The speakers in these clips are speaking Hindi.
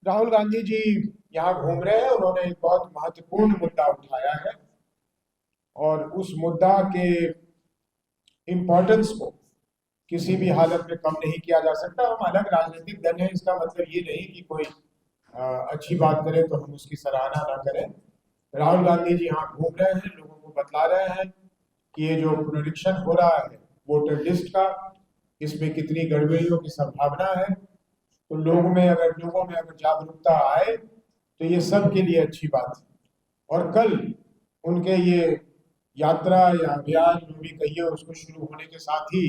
राहुल गांधी जी यहाँ घूम रहे हैं। उन्होंने एक बहुत महत्वपूर्ण मुद्दा उठाया है और उस मुद्दा के इम्पोर्टेंस को किसी भी हालत में कम नहीं किया जा सकता। हम अलग राजनीतिक दल हैं, इसका मतलब ये नहीं कि कोई अच्छी बात करे तो हम उसकी सराहना ना करें। राहुल गांधी जी यहाँ घूम रहे हैं, लोगों को बतला रहे हैं कि ये जो पुनरीक्षण हो रहा है वोटर लिस्ट का, इसमें कितनी गड़बड़ियों की संभावना है। तो लोगों में अगर जागरूकता आए तो ये सब के लिए अच्छी बात है। और कल उनके ये यात्रा या अभियान जो भी कहिए उसको शुरू होने के साथ ही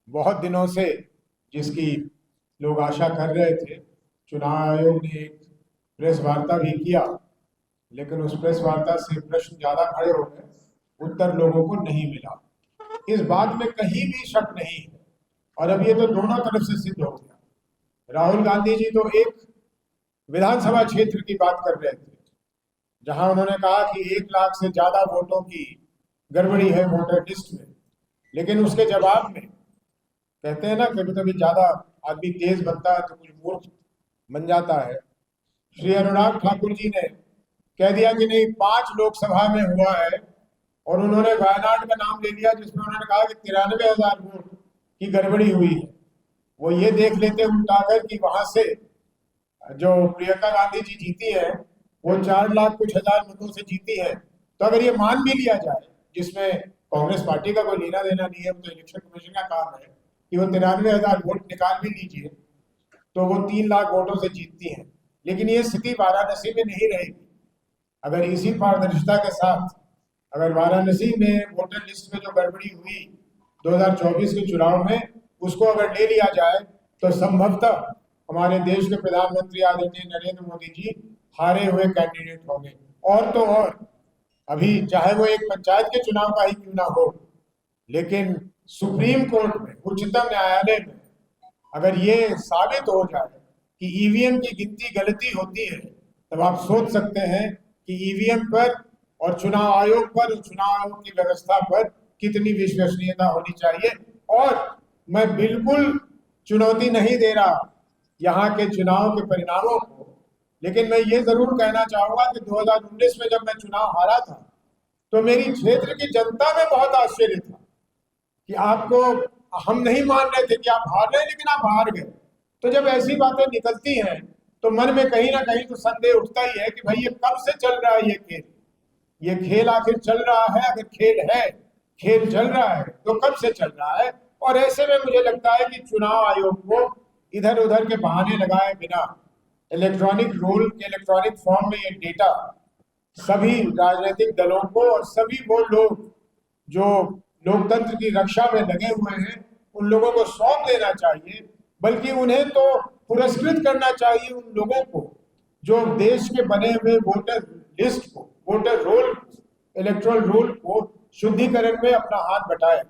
बहुत दिनों से जिसकी लोग आशा कर रहे थे, चुनाव आयोग ने एक प्रेस वार्ता भी किया, लेकिन उस प्रेस वार्ता से प्रश्न ज्यादा खड़े हो गए, उत्तर लोगों को नहीं मिला। इस बात में कहीं भी शक नहीं है और अब ये तो दोनों तरफ से सिद्ध हो गया। राहुल गांधी जी तो एक विधानसभा क्षेत्र की बात कर रहे थे जहां उन्होंने कहा कि 1 लाख से ज्यादा वोटों की गड़बड़ी है वोटर लिस्ट में, लेकिन उसके जवाब में कहते हैं ना, कभी कभी ज्यादा आदमी तेज बनता है तो कुछ मूर्ख बन जाता है। श्री अनुराग ठाकुर जी ने कह दिया कि नहीं, 5 लोकसभा में हुआ है और उन्होंने वायनाड का नाम ले लिया जिसमें उन्होंने कहा कि 93,000 वोट की गड़बड़ी हुई है। वो ये देख लेते उल्टाकर कि वहां से जो प्रियंका गांधी जी जीती है वो 4 लाख कुछ हजार मतों से जीती है। तो अगर ये मान भी लिया जाए, जिसमें कांग्रेस पार्टी का कोई लेना देना नहीं है, वो तो इलेक्शन कमीशन का काम है कि वो 93,000 वोट निकाल भी लीजिए तो वो 3 लाख वोटों से जीतती हैं। लेकिन ये स्थिति वाराणसी में नहीं रहेगी। अगर इसी पारदर्शिता के साथ अगर वाराणसी में वोटर लिस्ट में जो गड़बड़ी हुई 2024 के चुनाव में उसको अगर ले लिया जाए तो संभवतः हमारे देश के प्रधानमंत्री आदरणीय नरेंद्र मोदी जी हारे हुए कैंडिडेट होंगे। और तो और अभी चाहे वो एक पंचायत के चुनाव का ही क्यों ना हो, लेकिन सुप्रीम कोर्ट में, उच्चतम न्यायालय में अगर ये साबित हो जाए कि ईवीएम की गिनती गलती होती है, तब आप सोच सकते हैं कि ईवीएम पर और चुनाव आयोग पर और चुनाव आयोग की व्यवस्था पर कितनी विश्वसनीयता होनी चाहिए। और मैं बिल्कुल चुनौती नहीं दे रहा यहाँ के चुनाव के परिणामों को, लेकिन मैं ये जरूर कहना चाहूंगा कि 2019 में जब मैं चुनाव हारा था तो मेरी क्षेत्र की जनता में बहुत आश्चर्य था कि आपको, हम नहीं मान रहे थे कि आप हार रहे, लेकिन आप हार गए। तो जब ऐसी बातें निकलती हैं तो मन में कहीं ना कहीं तो संदेह उठता ही है कि भाई ये कब से चल रहा है ये खेल आखिर चल रहा है। अगर खेल चल रहा है तो कब से चल रहा है। और ऐसे में मुझे लगता है कि चुनाव आयोग को इधर उधर के बहाने लगाए बिना इलेक्ट्रॉनिक फॉर्म में ये डेटा सभी राजनीतिक दलों को और सभी वो लोग जो लोकतंत्र की रक्षा में लगे हुए हैं उन लोगों को सौंप देना चाहिए। बल्कि उन्हें तो पुरस्कृत करना चाहिए उन लोगों को जो देश के बने हुए वोटर लिस्ट को, वोटर रोल, इलेक्टोरल रोल को शुद्धिकरण में अपना हाथ बटाए।